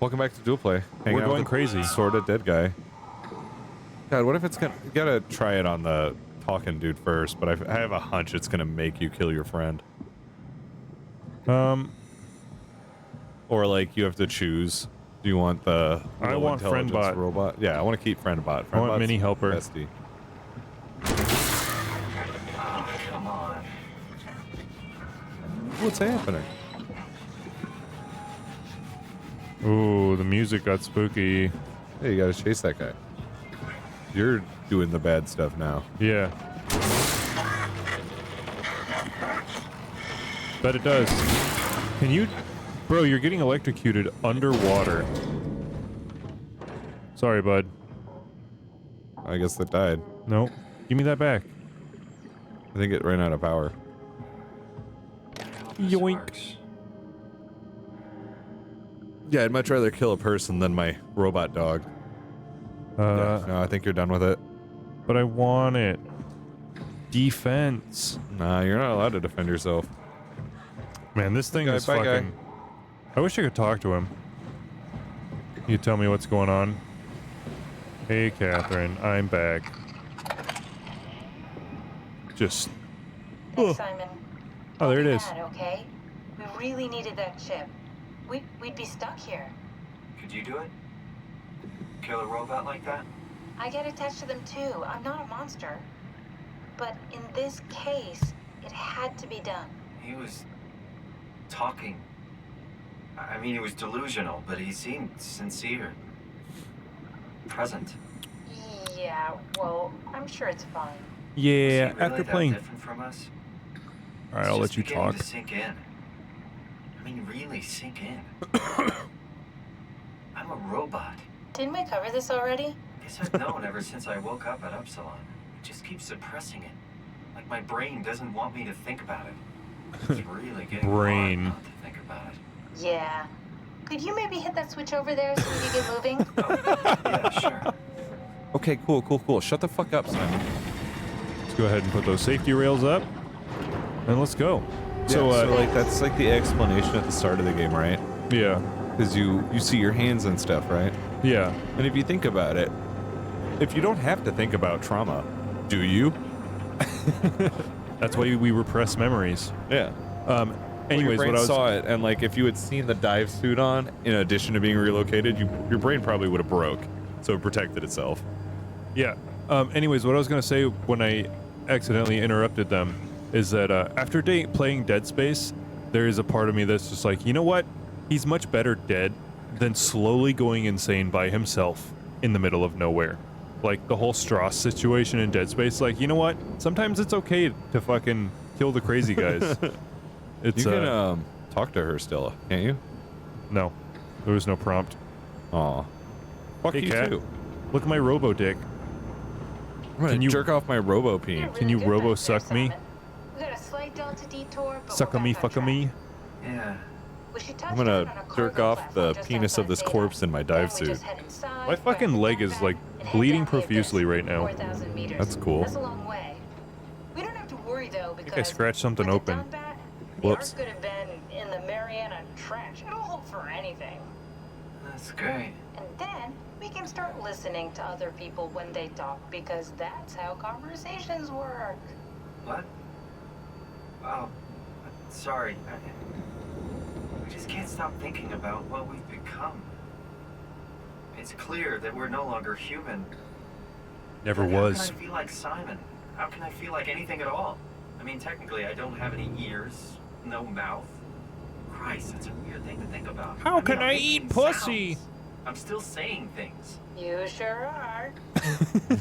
Welcome back to DUOPlay. We're going crazy. Sort of dead guy. God, what if it's gonna... You gotta try it on the talking dude first, but I have a hunch it's gonna make you kill your friend. Or like you have to choose. Do you want the I want friend bot robot? Yeah, I want to keep friend bot. I want mini helper. Bestie. Oh, come on. What's happening? Ooh, the music got spooky. Hey, you gotta chase that guy. You're doing the bad stuff now. Yeah. Bet it does. Can you... Bro, you're getting electrocuted underwater. Sorry, bud. I guess that died. No. Give me that back. I think it ran out of power. Yoink. Yeah, I'd much rather kill a person than my robot dog. Yeah, no, I think you're done with it. But I want it. Defense. Nah, you're not allowed to defend yourself. Man, this thing is bye, fucking... guy. I wish I could talk to him. You tell me what's going on. Hey, Catherine, I'm back. Just... Hey, Simon. Oh, there it Don't is. be mad, okay? We really needed that chip. We'd be stuck here. Could you do it? Kill a robot like that? I get attached to them too. I'm not a monster. But in this case, it had to be done. He was talking. I mean, he was delusional, but he seemed sincere. Present. Yeah, well, I'm sure it's fine. Was he Yeah, really after that playing... different from us? Alright, I'll let you talk. To sink in. I mean, really sink in. I'm a robot. Didn't we cover this already? Guess I've known ever since I woke up at Upsilon. I just keep suppressing it. Like my brain doesn't want me to think about it. It's really getting Brain. hard not to think about it. Yeah. Could you maybe hit that switch over there so we can get moving? Yeah, sure. Okay, cool. Shut the fuck up, Simon. Let's go ahead and put those safety rails up. And let's go. Yeah, So, like, that's like the explanation at the start of the game, right? yeah. Because you see your hands and stuff, right? Yeah. And if you think about it, if you don't have to think about trauma, do you? That's why we repress memories. Yeah. Anyways, your brain what I was... saw it, and like if you had seen the dive suit on, in addition to being relocated, your brain probably would have broke, so it protected itself. Yeah. Anyways, what I was going to say when I accidentally interrupted them is that after playing Dead Space, there is a part of me that's just like, you know what? He's much better dead than slowly going insane by himself in the middle of nowhere. Like the whole Strauss situation in Dead Space, like, you know what? Sometimes it's okay to fucking kill the crazy guys. It's, You can talk to her still, can't you? No. There was no prompt. Aw. Fuck Hey, you cat. too. Look at my robo dick. I'm gonna jerk off my robo peen. Can you robo suck me? We got a slight delta detour, but Suck we're on me, back on fuck on track. me. Yeah. We should touch I'm down gonna on a jerk cargo off platform the just penis of outside this Zeta. corpse in my Then dive we suit. just head inside, My fucking grab leg the is backpack, like and head bleeding down the abyss, profusely right now. 4,000 meters. That's cool. That's a long way. We don't have to worry though because I scratched something with the open. Dunbat, Whoops. The Ark could have been in the Mariana Trench. It'll hold for anything. That's great. And then we can start listening to other people when they talk because that's how conversations work. What? Oh, sorry. I just can't stop thinking about what we've become. It's clear that we're no longer human. Never How was. can I feel like Simon? How can I feel like anything at all? I mean, technically, I don't have any ears, no mouth. Christ, that's a weird thing to think about. How mean, can I'm I making eat pussy? sounds. I'm still saying things. You sure are. You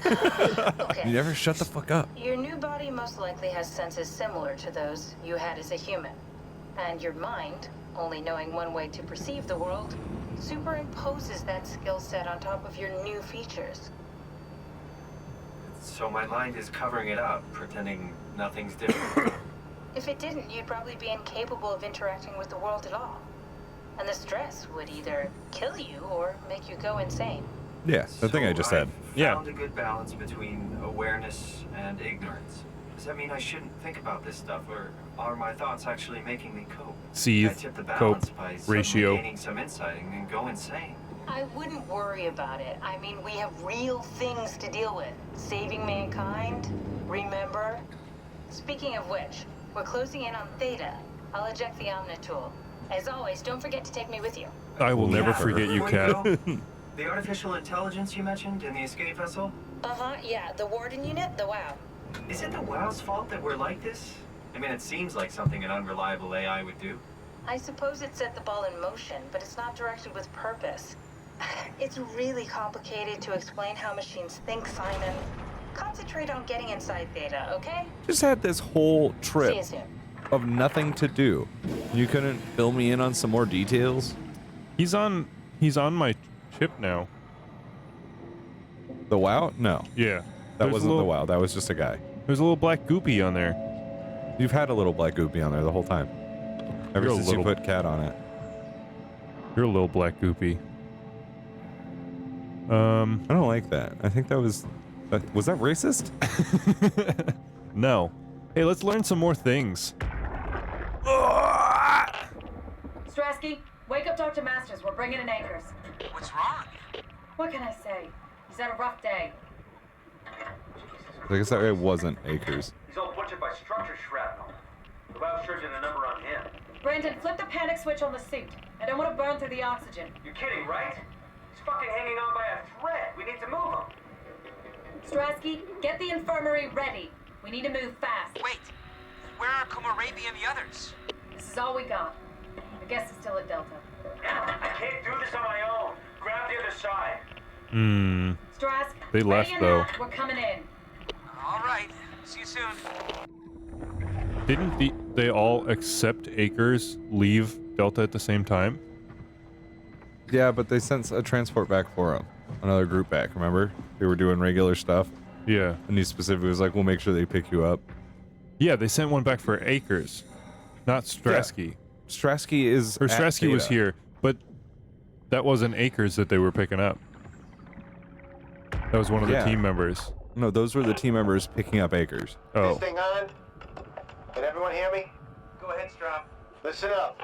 Okay. never shut the fuck up. Your new body most likely has senses similar to those you had as a human. And your mind, only knowing one way to perceive the world, superimposes that skill set on top of your new features. So my mind is covering it up, pretending nothing's different. If it didn't, you'd probably be incapable of interacting with the world at all. And the stress would either kill you or make you go insane. Yeah, the thing I just said. I've Yeah. found a good balance between awareness and ignorance. Does that mean I shouldn't think about this stuff, or are my thoughts actually making me cope? I Seethe, tip the cope, balance by suddenly ratio. gaining some insight and then go insane. I wouldn't worry about it. I mean, we have real things to deal with. Saving mankind, remember? Speaking of which, we're closing in on Theta. I'll eject the Omnitool. As always, don't forget to take me with you. I will never forget you, Before Cat. go, the artificial intelligence you mentioned in the escape vessel? Uh-huh, yeah, the Warden unit, the WOW. Is it the WOW's fault that we're like this? I mean, it seems like something an unreliable AI would do. I suppose it set the ball in motion, but it's not directed with purpose. It's really complicated to explain how machines think, Simon. Concentrate on getting inside Theta, okay? Just had this whole See trip you soon. of nothing to do. You couldn't fill me in on some more details? He's on my ship now. The WoW? No. Yeah. That There's wasn't a the little, WoW. That was just a guy. There's a little black goopy on there. You've had a little black goopy on there the whole time. Ever You're a since you little- put cat on it. You're a little black goopy. I don't like that. I think that was that racist? No. Hey, let's learn some more things. Strasky, wake up Dr. Masters. We're bringing in anchors. What's wrong? What can I say? He's had a rough day. I guess that it wasn't Acres. He's all butchered by structure shrapnel. The WoW's charging a number on him. Brandon, flip the panic switch on the suit. I don't want to burn through the oxygen. You're kidding, right? He's fucking hanging on by a thread. We need to move him. Strasky, get the infirmary ready. We need to move fast. Wait, where are Kumarabi and the others? This is all we got. I guess it's still at Delta. I can't do this on my own. Grab the other side. Hmm. Strask, They left, ready or though. not, we're coming in. All right, see you soon. Didn't they all except Acres leave Delta at the same time? Yeah, but they sent a transport back for him. Another group back, remember? They were doing regular stuff. Yeah. And he specifically was like, we'll make sure they pick you up. Yeah, they sent one back for Acres, not Strasky. Strasky is Or at Strasky was Theta. here, but that wasn't Acres that they were picking up. That was one of the Yeah. team members. No, those were the team members picking up Acres. Oh. This thing on? Can everyone hear me? Go ahead, Strom. Listen up,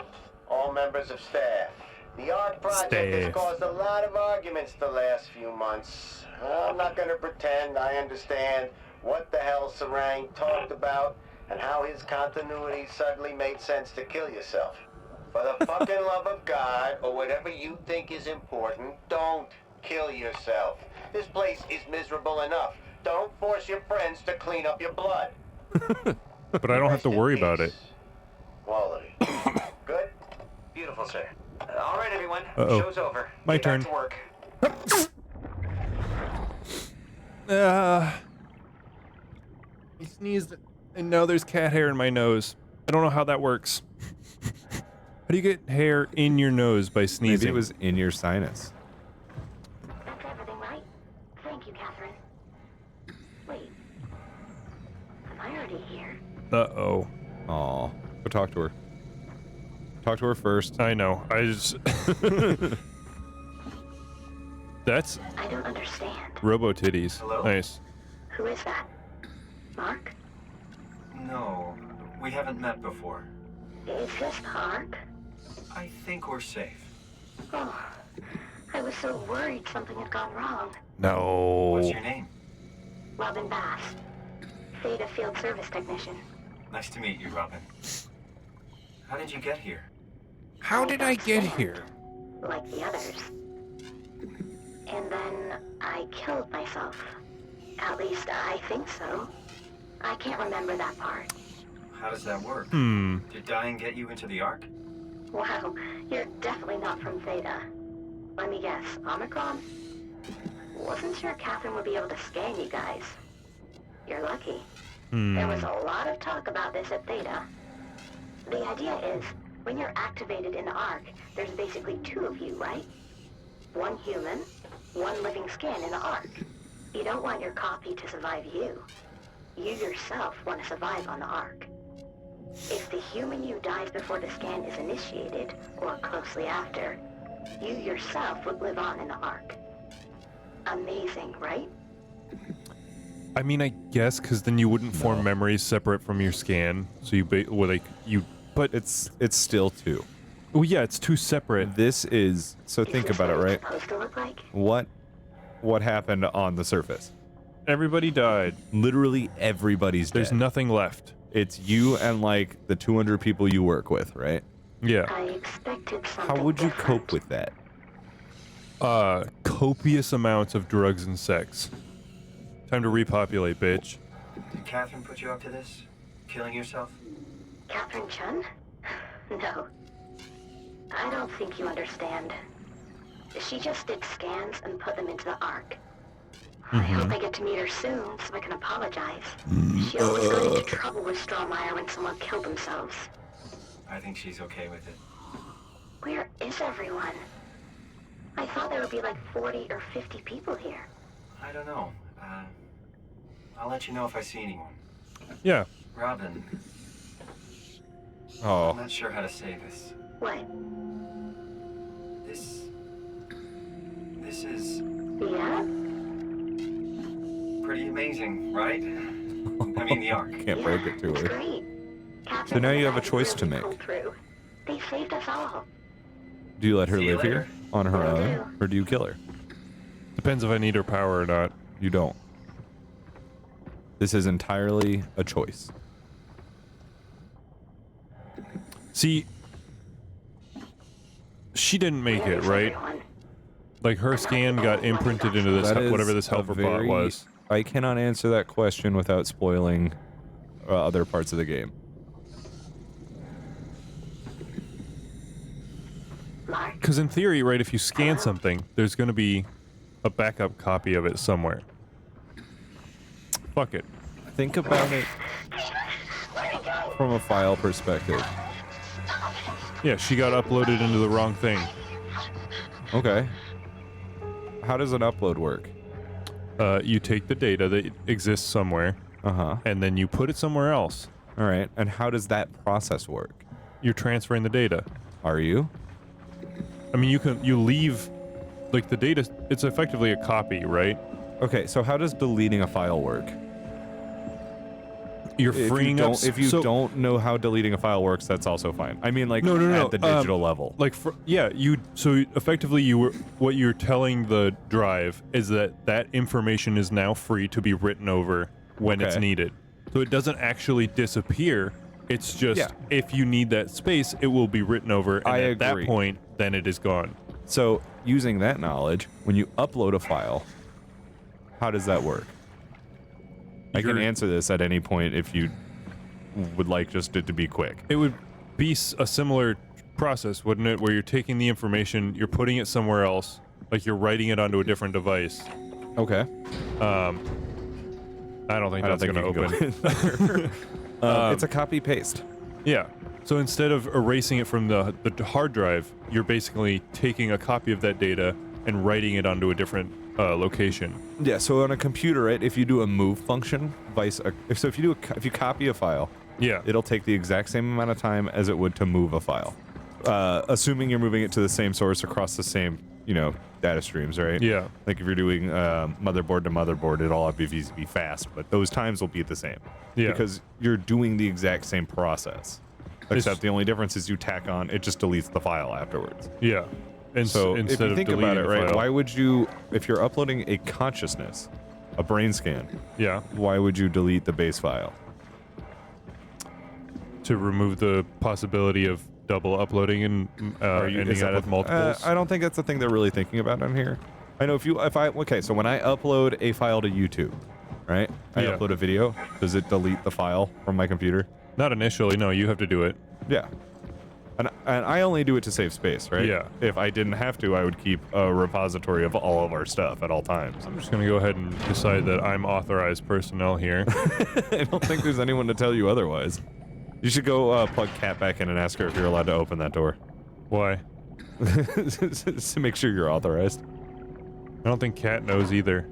all members of staff. The ARC project has Staff. caused a lot of arguments the last few months. I'm not going to pretend I understand what the hell Sarang talked about and how his continuity suddenly made sense to kill yourself. For the fucking love of God, or whatever you think is important, don't kill yourself. This place is miserable enough. Don't force your friends to clean up your blood. But I don't have to Rest in worry about it. peace. Quality. Good? Beautiful, sir. All right, everyone. Uh-oh. Show's over. My Get back turn. to work. I sneezed, and now there's cat hair in my nose. I don't know how that works. How do you get hair in your nose by sneezing? Maybe it was in your sinus. That's everything, right? Thank you, Catherine. Wait. Am I already here? Uh-oh. Aw. Go talk to her. Talk to her first. I know. I just... That's I don't understand. Robo-titties. Hello? Nice. Who is that? Mark? No, we haven't met before. Is this Mark? I think we're safe. Oh, I was so worried something had gone wrong. No. What's your name? Robin Bass. Theta Field Service Technician. Nice to meet you, Robin. How did you get here? How did I get here? Like the others. And then I killed myself. At least I think so. I can't remember that part. How does that work? Hmm. Did dying get you into the Ark? Wow, you're definitely not from Theta. Let me guess, Omicron? Wasn't sure Catherine would be able to scan you guys. You're lucky. There was a lot of talk about this at Theta. The idea is, when you're activated in the Ark, there's basically two of you, right? One human, one living skin in the Ark. You don't want your copy to survive you. You yourself want to survive on the Ark. If the human you dies before the scan is initiated, or closely after, you yourself would live on in the Ark. Amazing, right? I mean, I guess because then you wouldn't form memories separate from your scan. So but It's still 2. well, yeah, it's 2 separate. This is so. Think about it, right? Supposed to look like? What happened on the surface? Everybody died. Literally everybody's dead. There's nothing left. It's you and like the 200 people you work with, right? Yeah. I expected something How would you different. cope with that? Copious amounts of drugs and sex. Time to repopulate, bitch. Did Catherine put you up to this? Killing yourself? Catherine Chun? No. I don't think you understand. She just did scans and put them into the Ark. I hope I get to meet her soon so I can apologize. She always got into trouble with Strohmeyer when someone killed themselves. I think she's okay with it. Where is everyone? I thought there would be like 40 or 50 people here. I don't know. I'll let you know if I see anyone. Yeah. Robin, I'm Oh, not sure how to say this. What? This is Yeah? pretty amazing, right? I mean, the Ark. can't break it to It's her. great. Catherine So now and you the have a guys choice to really make. pulled through. They saved us all. Do you let her See you live here later. on her Will own, do. or do you kill her? Depends if I need her power or not. You don't. This is entirely a choice. See, she didn't make Where it, is right? everyone? Like her scan got imprinted into this, That is whatever this a helper bot very- was. I cannot answer that question without spoiling other parts of the game. Mark? Because in theory, right, if you scan something, there's going to be a backup copy of it somewhere. Fuck it. Think about it from a file perspective. Yeah, she got uploaded into the wrong thing. Okay. How does an upload work? You take the data that exists somewhere, Uh-huh. and then you put it somewhere else. All right. And how does that process work? You're transferring the data. Are you? I mean, you leave, like the data, it's effectively a copy, right? Okay, so how does deleting a file work? You're freeing up. If you so- don't know how deleting a file works, that's also fine. I mean, like No, at the digital level. Like, so effectively, what you're telling the drive is that information is now free to be written over when it's Okay. needed. So it doesn't actually disappear. It's just Yeah. if you need that space, it will be written over, and I at agree. that point, then it is gone. So using that knowledge, when you upload a file, how does that work? I can You're- answer this at any point if you would like just it to be quick. It would be a similar process, wouldn't it? Where you're taking the information, you're putting it somewhere else, like you're writing it onto a different device. Okay. I don't think I don't that's think going to you can open. go it's a copy paste. Yeah. So instead of erasing it from the hard drive, you're basically taking a copy of that data and writing it onto a different location. Yeah. So on a computer, right? If you do a move function, if you copy a file, Yeah. it'll take the exact same amount of time as it would to move a file, assuming you're moving it to the same source across the same, data streams, right? Yeah. Like if you're doing motherboard to motherboard, it'll obviously be fast, but those times will be the same. Yeah. Because you're doing the exact same process, except the only difference is you tack on, it just deletes the file afterwards. Yeah. And So if instead you of think about deleting it, the right, file- why would you, if you're uploading a consciousness, a brain scan, Yeah. why would you delete the base file? To remove the possibility of double uploading and ending is up that with multiples. I don't think that's the thing they're really thinking about on here. I know so when I upload a file to YouTube, right? I Yeah. upload a video. Does it delete the file from my computer? Not initially. No, you have to do it. Yeah. And I only do it to save space, right? Yeah. If I didn't have to, I would keep a repository of all of our stuff at all times. I'm just going to go ahead and decide that I'm authorized personnel here. I don't think there's anyone to tell you otherwise. You should go plug Kat back in and ask her if you're allowed to open that door. Why? To make sure you're authorized. I don't think Kat knows either.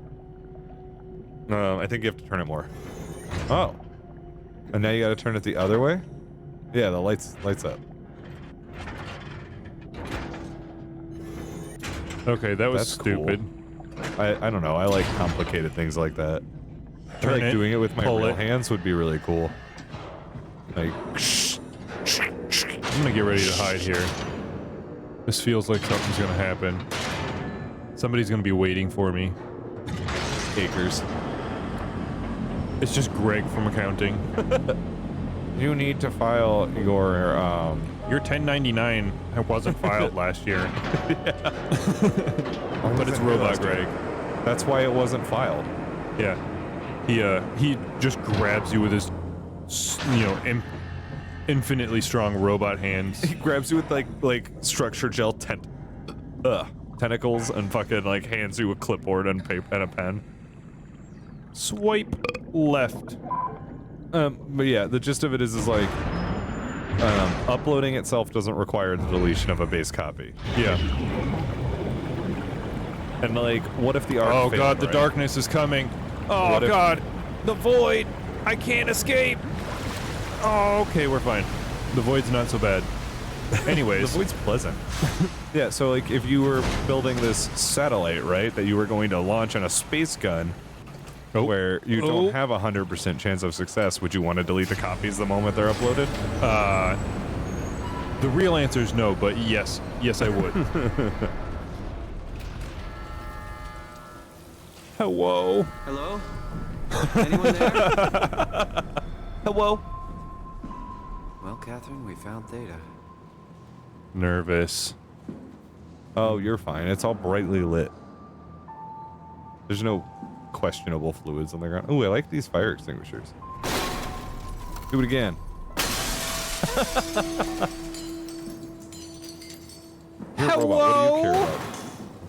I think you have to turn it more. Oh. And now you gotta turn it the other way? Yeah, the lights up. Okay, that was That's cool. stupid. I don't know. I like complicated things like that. I feel like doing it with my pull real it. hands would be really cool. Like, I'm gonna get ready to hide here. This feels like something's gonna happen. Somebody's gonna be waiting for me. acres. It's just Greg from accounting. You need to file your Your 1099 wasn't filed last year. But it's Robot Greg. That's why it wasn't filed. Yeah. He just grabs you with his, infinitely strong robot hands. He grabs you with like structure gel tentacles and fucking like hands you a clipboard and paper and a pen. Swipe left. But yeah, the gist of it is like uploading itself doesn't require the deletion of a base copy. Yeah. And like, what if the arc Oh failed, god, the right? darkness is coming. Oh What if- god, the void. I can't escape. Oh, okay, we're fine. The void's not so bad. Anyways. The void's pleasant. Yeah, so like if you were building this satellite, right, that you were going to launch on a space gun, where you don't have a 100% chance of success, would you want to delete the copies the moment they're uploaded? The real answer is no, but yes. Yes, I would. Hello? Hello? Anyone there? Hello? Well, Catherine, we found Theta. Nervous. Oh, you're fine. It's all brightly lit. There's no questionable fluids on the ground. Oh, I like these fire extinguishers. Do it again. Hello? What do you care about?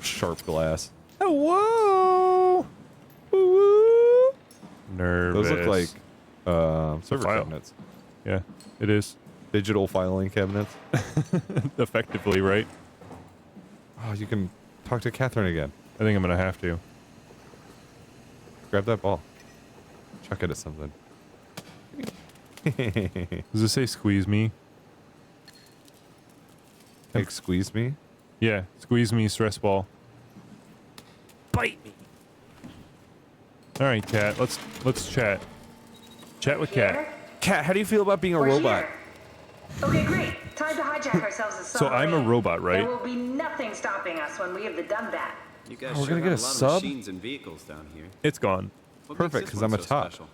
Sharp glass. Hello? Woo-woo. Nervous. Those look like server File. cabinets. Yeah, it is. Digital filing cabinets. Effectively, right? Oh, you can talk to Catherine again. I think I'm gonna have to. Grab that ball. Chuck it at something. Does it say squeeze me? Like squeeze me? Yeah, squeeze me, stress ball. Bite me. All right, Cat. Let's chat. Chat with Cat. Cat, how do you feel about being a We're robot? here. Okay, great. Time to hijack ourselves a So I'm a robot, right? There will be nothing stopping us when we have the Dunbat. You guys Oh, we're sure gonna got get a a lot sub? of machines and vehicles down here. It's gone. What Perfect, makes 'cause this I'm one a so top. special?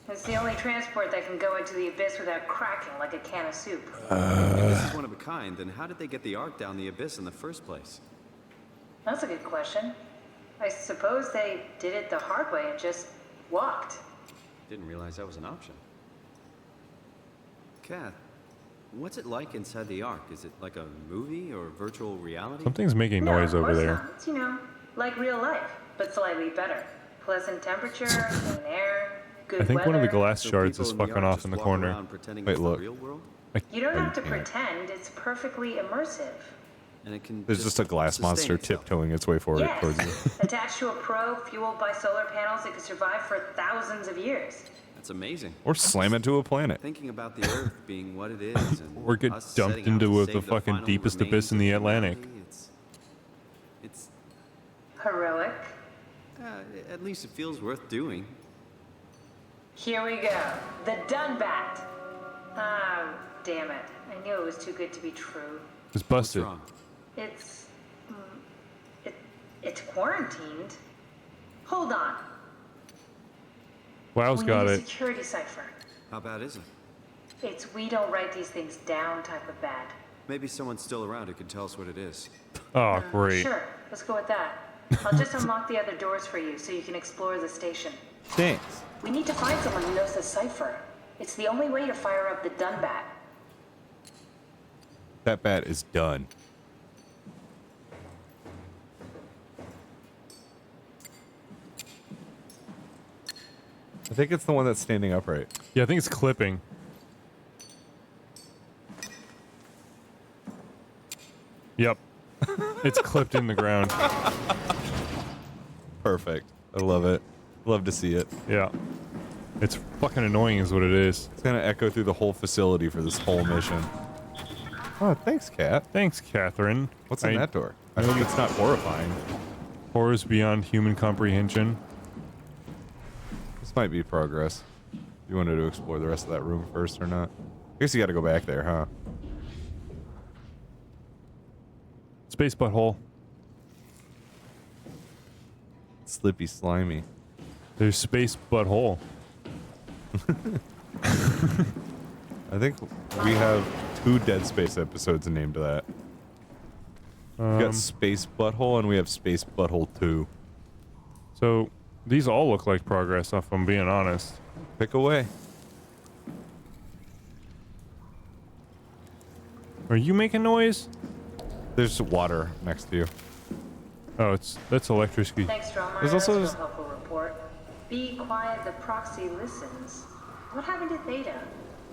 It's the only transport that can go into the abyss without cracking like a can of soup. If this is one of a kind, then how did they get the Ark down the abyss in the first place? That's a good question. I suppose they did it the hard way and just walked. Didn't realize that was an option. Kath, what's it like inside the Ark? Is it like a movie or virtual reality? Something's making No, noise of over course there. not. It's, like real life, but slightly better. Pleasant temperature, clean air, good I think one of the weather. glass So shards people is in the fucking Ark off just in the walk corner. around pretending Wait, it's look. the real world? You don't Oh, have to you can't. pretend. It's perfectly immersive. And it can There's just a glass sustain monster itself. tiptoeing its way forward Yes. towards you. Attached to a probe fueled by solar panels, it could survive for thousands of years. That's amazing. Or slam into a planet. Thinking about the Earth being what it is, and Or get us dumped setting out into to the save fucking final deepest abyss in the remains of Atlantic. humanity, it's Heroic. at least it feels worth doing. Here we go. The Dunbat. Ah, damn it. I knew it was too good to be true. It's What's busted. wrong? It's... it's quarantined. Hold on. Wow's We got need a it. security cipher. How bad is it? It's we don't write these things down type of bad. Maybe someone's still around who can tell us what it is. Oh, great. Sure, let's go with that. I'll just unlock the other doors for you so you can explore the station. Thanks. We need to find someone who knows the cipher. It's the only way to fire up the Dunbat. That bat is done. I think it's the one that's standing upright. Yeah, I think it's clipping. Yep. It's clipped in the ground. Perfect. I love it. Love to see it. Yeah. It's fucking annoying is what it is. It's gonna echo through the whole facility for this whole mission. Oh, thanks, Cat. Thanks, Catherine. What's in that door? I hope it's not horrifying. Horrors beyond human comprehension. This might be progress. You wanted to explore the rest of that room first or not? I guess you got to go back there, huh? Space butthole. Slippy slimy. There's space butthole. I think we have 2 Dead Space episodes named that. We got Space Butthole and we have Space Butthole 2. So these all look like progress, if I'm being honest. Pick away. Are you making noise? There's water next to you. Oh, that's electricity. Thanks, Strommeyer. There's also That's a helpful report. Be quiet, the proxy listens. What happened to Theta?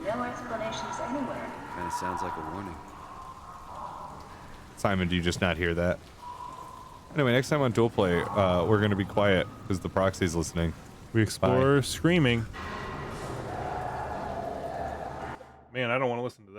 No explanations anywhere. Kind of sounds like a warning. Simon, do you just not hear that? Anyway, next time on DUOPlay, we're going to be quiet because the proxy's listening. We explore screaming. Man, I don't want to listen to